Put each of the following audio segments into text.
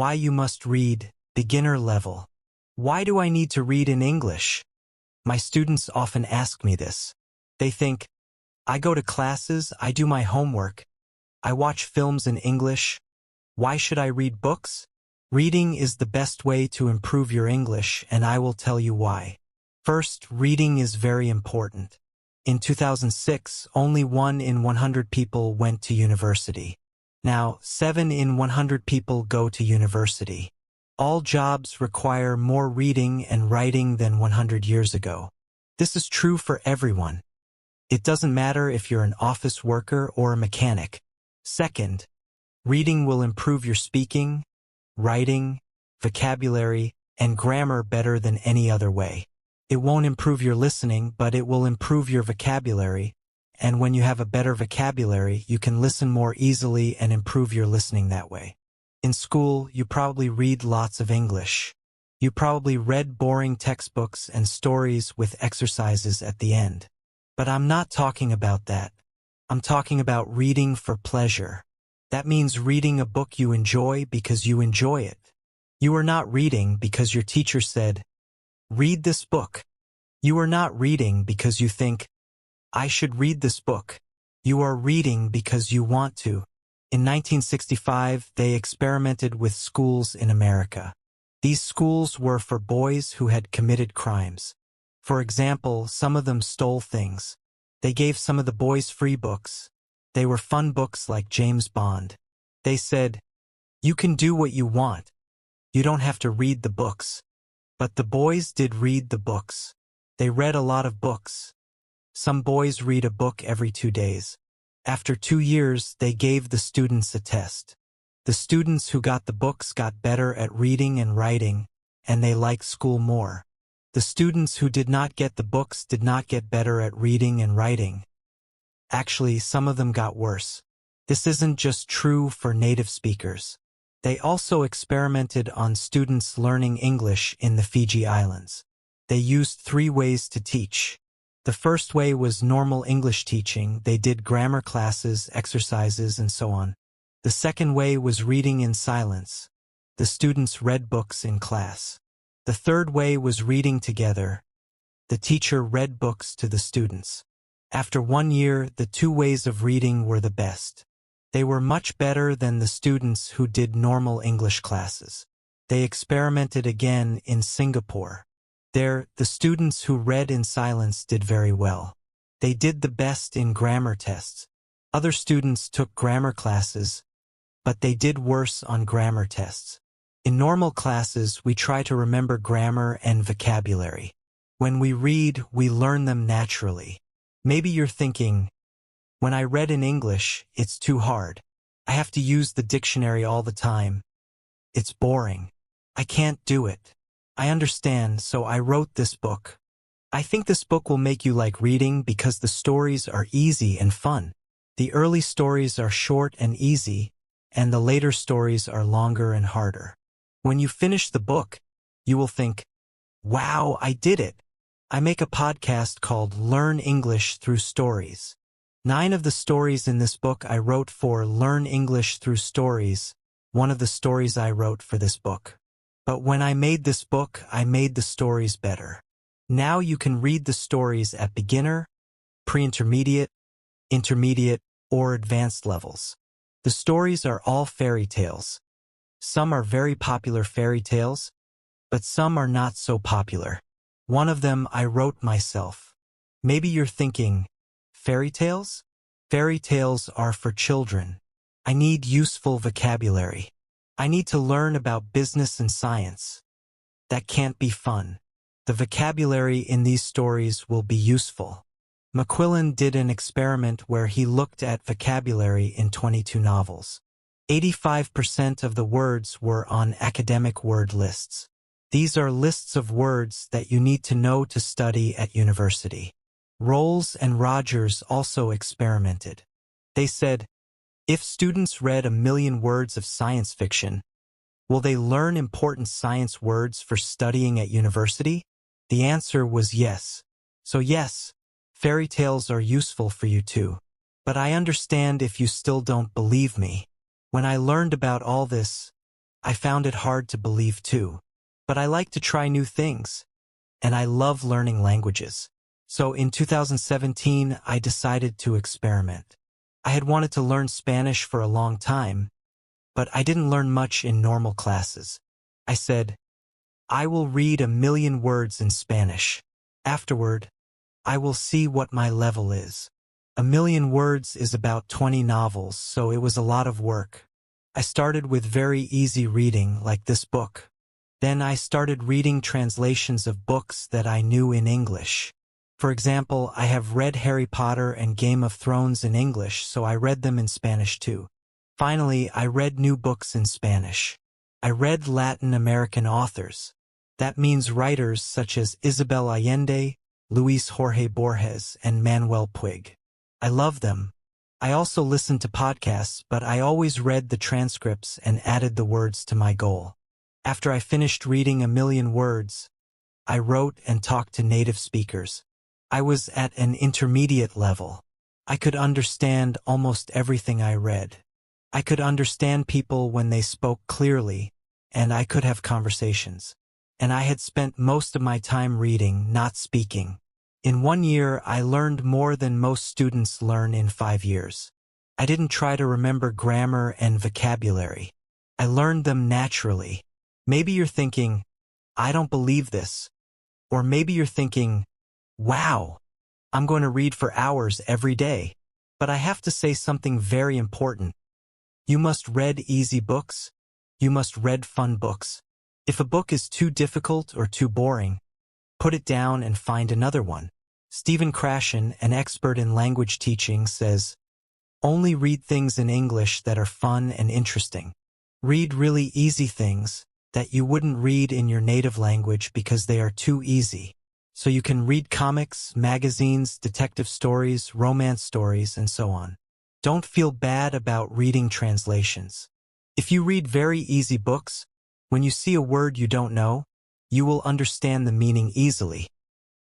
Why you must read, beginner level. Why do I need to read in English? My students often ask me this. They think, I go to classes, I do my homework, I watch films in English. Why should I read books? Reading is the best way to improve your English, and I will tell you why. First, reading is very important. In 2006, only 1 in 100 people went to university. Now, 7 in 100 people go to university. All jobs require more reading and writing than 100 years ago. This is true for everyone. It doesn't matter if you're an office worker or a mechanic. Second, reading will improve your speaking, writing, vocabulary, and grammar better than any other way. It won't improve your listening, but it will improve your vocabulary, and when you have a better vocabulary, you can listen more easily and improve your listening that way. In school, you probably read lots of English. You probably read boring textbooks and stories with exercises at the end. But I'm not talking about that. I'm talking about reading for pleasure. That means reading a book you enjoy because you enjoy it. You are not reading because your teacher said, read this book. You are not reading because you think, I should read this book. You are reading because you want to. In 1965, they experimented with schools in America. These schools were for boys who had committed crimes. For example, some of them stole things. They gave some of the boys free books. They were fun books like James Bond. They said, you can do what you want. You don't have to read the books. But the boys did read the books. They read a lot of books. Some boys read a book every 2 days. After 2 years, they gave the students a test. The students who got the books got better at reading and writing, and they liked school more. The students who did not get the books did not get better at reading and writing. Actually, some of them got worse. This isn't just true for native speakers. They also experimented on students learning English in the Fiji Islands. They used 3 ways to teach. The first way was normal English teaching. They did grammar classes, exercises, and so on. The second way was reading in silence. The students read books in class. The third way was reading together. The teacher read books to the students. After 1 year, the 2 ways of reading were the best. They were much better than the students who did normal English classes. They experimented again in Singapore. There, the students who read in silence did very well. They did the best in grammar tests. Other students took grammar classes, but they did worse on grammar tests. In normal classes, we try to remember grammar and vocabulary. When we read, we learn them naturally. Maybe you're thinking, when I read in English, it's too hard. I have to use the dictionary all the time. It's boring. I can't do it. I understand, so I wrote this book. I think this book will make you like reading because the stories are easy and fun. The early stories are short and easy, and the later stories are longer and harder. When you finish the book, you will think, wow, I did it. I make a podcast called Learn English Through Stories. 9 of the stories in this book I wrote for Learn English Through Stories, one of the stories I wrote for this book. But when I made this book, I made the stories better. Now you can read the stories at beginner, pre-intermediate, intermediate, or advanced levels. The stories are all fairy tales. Some are very popular fairy tales, but some are not so popular. One of them I wrote myself. Maybe you're thinking, fairy tales? Fairy tales are for children. I need useful vocabulary. I need to learn about business and science. That can't be fun. The vocabulary in these stories will be useful. McQuillan did an experiment where he looked at vocabulary in 22 novels. 85% of the words were on academic word lists. These are lists of words that you need to know to study at university. Rolls and Rogers also experimented. They said, if students read 1,000,000 words of science fiction, will they learn important science words for studying at university? The answer was yes. So yes, fairy tales are useful for you too. But I understand if you still don't believe me. When I learned about all this, I found it hard to believe too. But I like to try new things, and I love learning languages. So in 2017, I decided to experiment. I had wanted to learn Spanish for a long time, but I didn't learn much in normal classes. I said, I will read 1,000,000 words in Spanish. Afterward, I will see what my level is. 1,000,000 words is about 20 novels, so it was a lot of work. I started with very easy reading, like this book. Then I started reading translations of books that I knew in English. For example, I have read Harry Potter and Game of Thrones in English, so I read them in Spanish too. Finally, I read new books in Spanish. I read Latin American authors. That means writers such as Isabel Allende, Luis Jorge Borges, and Manuel Puig. I love them. I also listened to podcasts, but I always read the transcripts and added the words to my goal. After I finished reading 1,000,000 words, I wrote and talked to native speakers. I was at an intermediate level. I could understand almost everything I read. I could understand people when they spoke clearly, and I could have conversations. And I had spent most of my time reading, not speaking. In 1 year, I learned more than most students learn in 5 years. I didn't try to remember grammar and vocabulary. I learned them naturally. Maybe you're thinking, I don't believe this. Or maybe you're thinking, wow, I'm going to read for hours every day. But I have to say something very important. You must read easy books. You must read fun books. If a book is too difficult or too boring, put it down and find another one. Stephen Krashen, an expert in language teaching, says, only read things in English that are fun and interesting. Read really easy things that you wouldn't read in your native language because they are too easy. So you can read comics, magazines, detective stories, romance stories, and so on. Don't feel bad about reading translations. If you read very easy books, when you see a word you don't know, you will understand the meaning easily.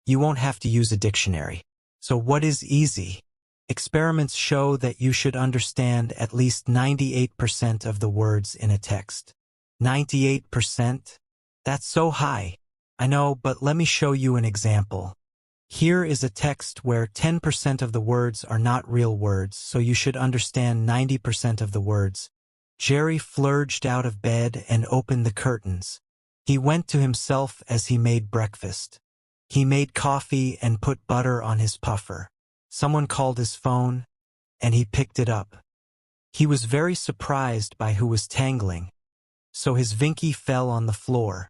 You won't have to use a dictionary. So what is easy? Experiments show that you should understand at least 98% of the words in a text. 98%? That's so high. I know, but let me show you an example. Here is a text where 10% of the words are not real words, so you should understand 90% of the words. Jerry flurried out of bed and opened the curtains. He went to himself as he made breakfast. He made coffee and put butter on his puffer. Someone called his phone, and he picked it up. He was very surprised by who was tangling, so his Vinky fell on the floor.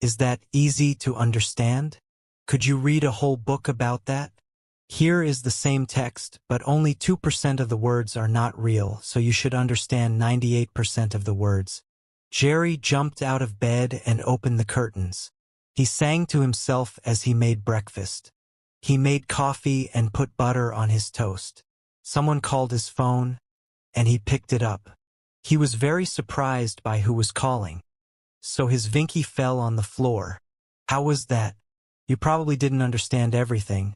Is that easy to understand? Could you read a whole book about that? Here is the same text, but only 2% of the words are not real, so you should understand 98% of the words. Jerry jumped out of bed and opened the curtains. He sang to himself as he made breakfast. He made coffee and put butter on his toast. Someone called his phone, and he picked it up. He was very surprised by who was calling, so his Vinky fell on the floor. How was that? You probably didn't understand everything,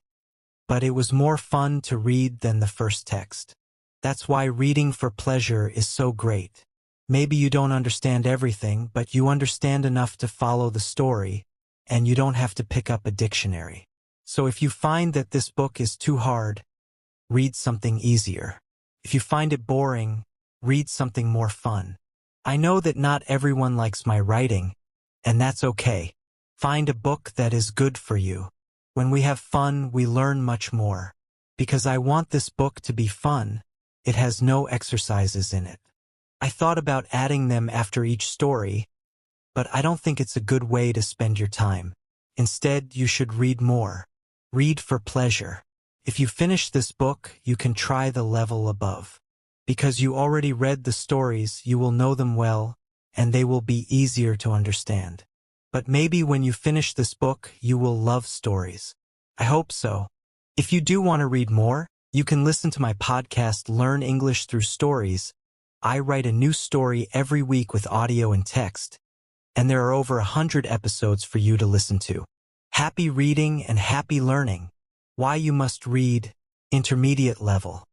but it was more fun to read than the first text. That's why reading for pleasure is so great. Maybe you don't understand everything, but you understand enough to follow the story, and you don't have to pick up a dictionary. So if you find that this book is too hard, read something easier. If you find it boring, read something more fun. I know that not everyone likes my writing, and that's okay. Find a book that is good for you. When we have fun, we learn much more. Because I want this book to be fun, it has no exercises in it. I thought about adding them after each story, but I don't think it's a good way to spend your time. Instead, you should read more. Read for pleasure. If you finish this book, you can try the level above. Because you already read the stories, you will know them well, and they will be easier to understand. But maybe when you finish this book, you will love stories. I hope so. If you do want to read more, you can listen to my podcast, Learn English Through Stories. I write a new story every week with audio and text, and there are over 100 episodes for you to listen to. Happy reading and happy learning. Why you must read. Intermediate level.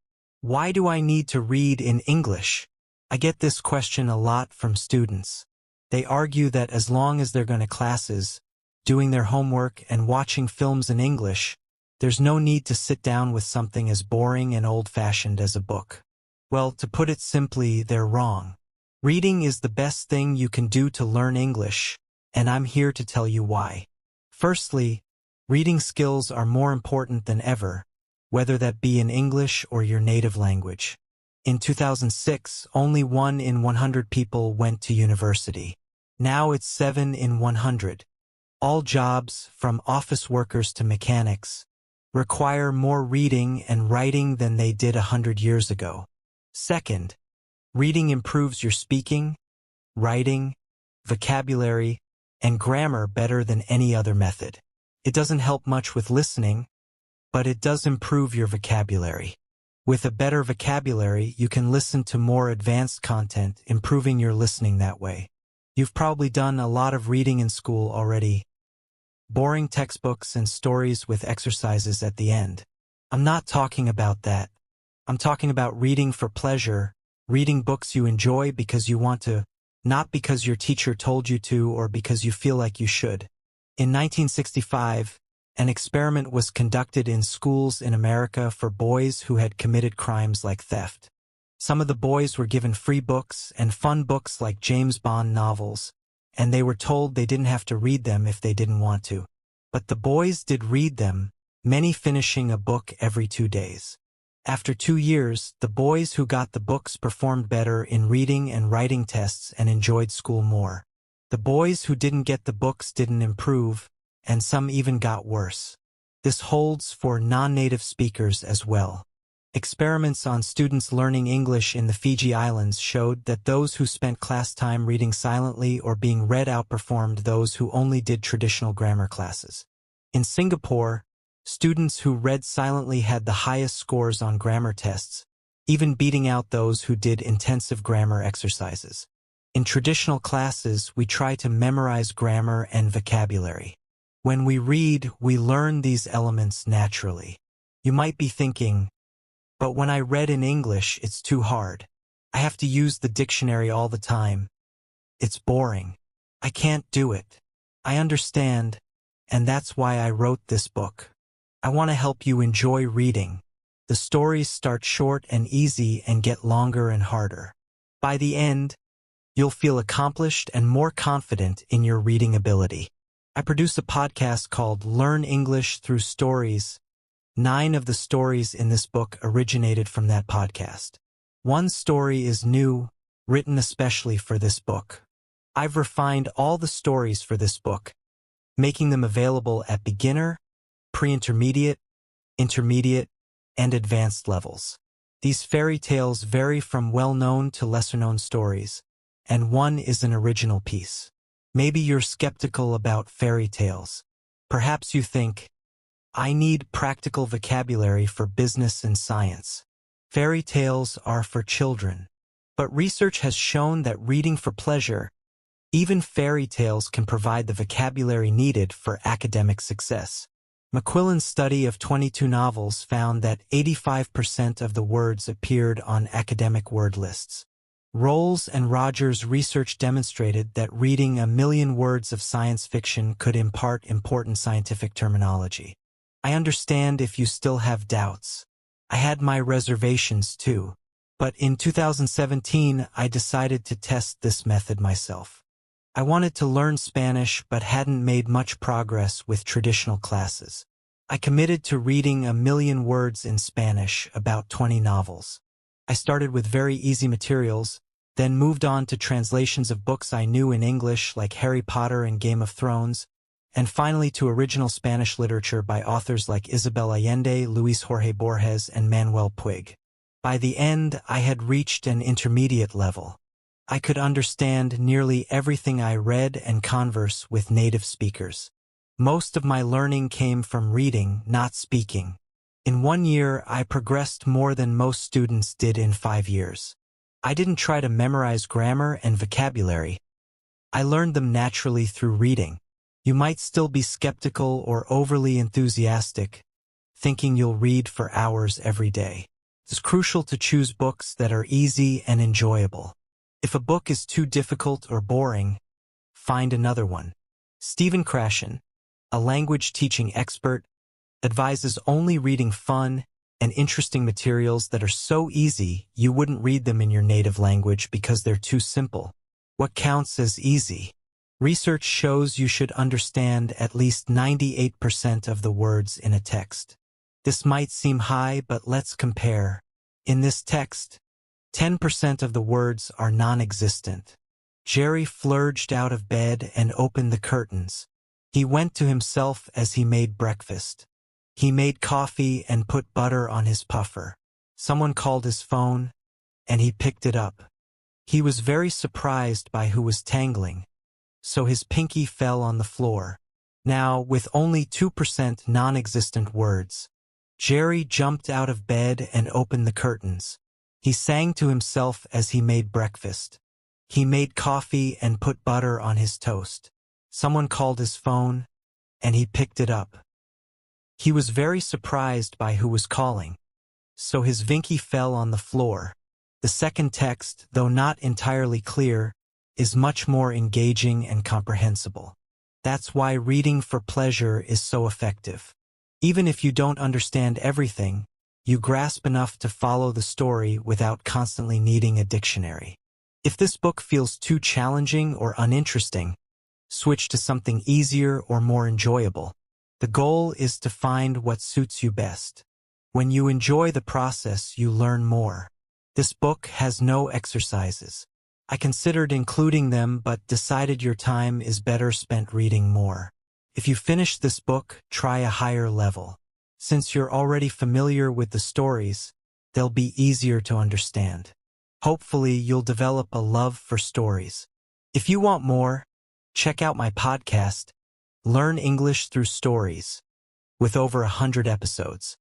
Why do I need to read in English? I get this question a lot from students. They argue that as long as they're going to classes, doing their homework and watching films in English, there's no need to sit down with something as boring and old-fashioned as a book. Well, to put it simply, they're wrong. Reading is the best thing you can do to learn English, and I'm here to tell you why. Firstly, reading skills are more important than ever, whether that be in English or your native language. In 2006, only 1 in 100 people went to university. Now it's 7 in 100. All jobs, from office workers to mechanics, require more reading and writing than they did 100 years ago. Second, reading improves your speaking, writing, vocabulary, and grammar better than any other method. It doesn't help much with listening, but it does improve your vocabulary. With a better vocabulary, you can listen to more advanced content, improving your listening that way. You've probably done a lot of reading in school already. Boring textbooks and stories with exercises at the end. I'm not talking about that. I'm talking about reading for pleasure, reading books you enjoy because you want to, not because your teacher told you to or because you feel like you should. In 1965, an experiment was conducted in schools in America for boys who had committed crimes like theft. Some of the boys were given free books and fun books like James Bond novels, and they were told they didn't have to read them if they didn't want to. But the boys did read them, many finishing a book every 2 days. After 2 years, the boys who got the books performed better in reading and writing tests and enjoyed school more. The boys who didn't get the books didn't improve, and some even got worse. This holds for non-native speakers as well. Experiments on students learning English in the Fiji Islands showed that those who spent class time reading silently or being read outperformed those who only did traditional grammar classes. In Singapore, students who read silently had the highest scores on grammar tests, even beating out those who did intensive grammar exercises. In traditional classes, we try to memorize grammar and vocabulary. When we read, we learn these elements naturally. You might be thinking, but when I read in English, it's too hard. I have to use the dictionary all the time. It's boring. I can't do it. I understand, and that's why I wrote this book. I want to help you enjoy reading. The stories start short and easy and get longer and harder. By the end, you'll feel accomplished and more confident in your reading ability. I produce a podcast called Learn English Through Stories. 9 of the stories in this book originated from that podcast. 1 story is new, written especially for this book. I've refined all the stories for this book, making them available at beginner, pre-intermediate, intermediate, and advanced levels. These fairy tales vary from well-known to lesser-known stories, and 1 is an original piece. Maybe you're skeptical about fairy tales. Perhaps you think, I need practical vocabulary for business and science. Fairy tales are for children. But research has shown that reading for pleasure, even fairy tales, can provide the vocabulary needed for academic success. McQuillan's study of 22 novels found that 85% of the words appeared on academic word lists. Rolls and Rogers' research demonstrated that reading 1,000,000 words of science fiction could impart important scientific terminology. I understand if you still have doubts. I had my reservations too. But in 2017, I decided to test this method myself. I wanted to learn Spanish but hadn't made much progress with traditional classes. I committed to reading 1,000,000 words in Spanish, about 20 novels. I started with very easy materials, then moved on to translations of books I knew in English like Harry Potter and Game of Thrones, and finally to original Spanish literature by authors like Isabel Allende, Luis Jorge Borges, and Manuel Puig. By the end, I had reached an intermediate level. I could understand nearly everything I read and converse with native speakers. Most of my learning came from reading, not speaking. In 1 year, I progressed more than most students did in 5 years. I didn't try to memorize grammar and vocabulary. I learned them naturally through reading. You might still be skeptical or overly enthusiastic, thinking you'll read for hours every day. It's crucial to choose books that are easy and enjoyable. If a book is too difficult or boring, find another one. Stephen Krashen, a language teaching expert, advises only reading fun and interesting materials that are so easy you wouldn't read them in your native language because they're too simple. What counts as easy? Research shows you should understand at least 98% of the words in a text. This might seem high, but let's compare. In this text, 10% of the words are non-existent. Jerry flurried out of bed and opened the curtains. He went to himself as he made breakfast. He made coffee and put butter on his puffer. Someone called his phone, and he picked it up. He was very surprised by who was tangling, so his pinky fell on the floor. Now, with only 2% non-existent words, Jerry jumped out of bed and opened the curtains. He sang to himself as he made breakfast. He made coffee and put butter on his toast. Someone called his phone, and he picked it up. He was very surprised by who was calling, so his Vinky fell on the floor. The second text, though not entirely clear, is much more engaging and comprehensible. That's why reading for pleasure is so effective. Even if you don't understand everything, you grasp enough to follow the story without constantly needing a dictionary. If this book feels too challenging or uninteresting, switch to something easier or more enjoyable. The goal is to find what suits you best. When you enjoy the process, you learn more. This book has no exercises. I considered including them but decided your time is better spent reading more. If you finish this book, try a higher level. Since you're already familiar with the stories, they'll be easier to understand. Hopefully, you'll develop a love for stories. If you want more, check out my podcast, Learn English Through Stories, with over 100 episodes.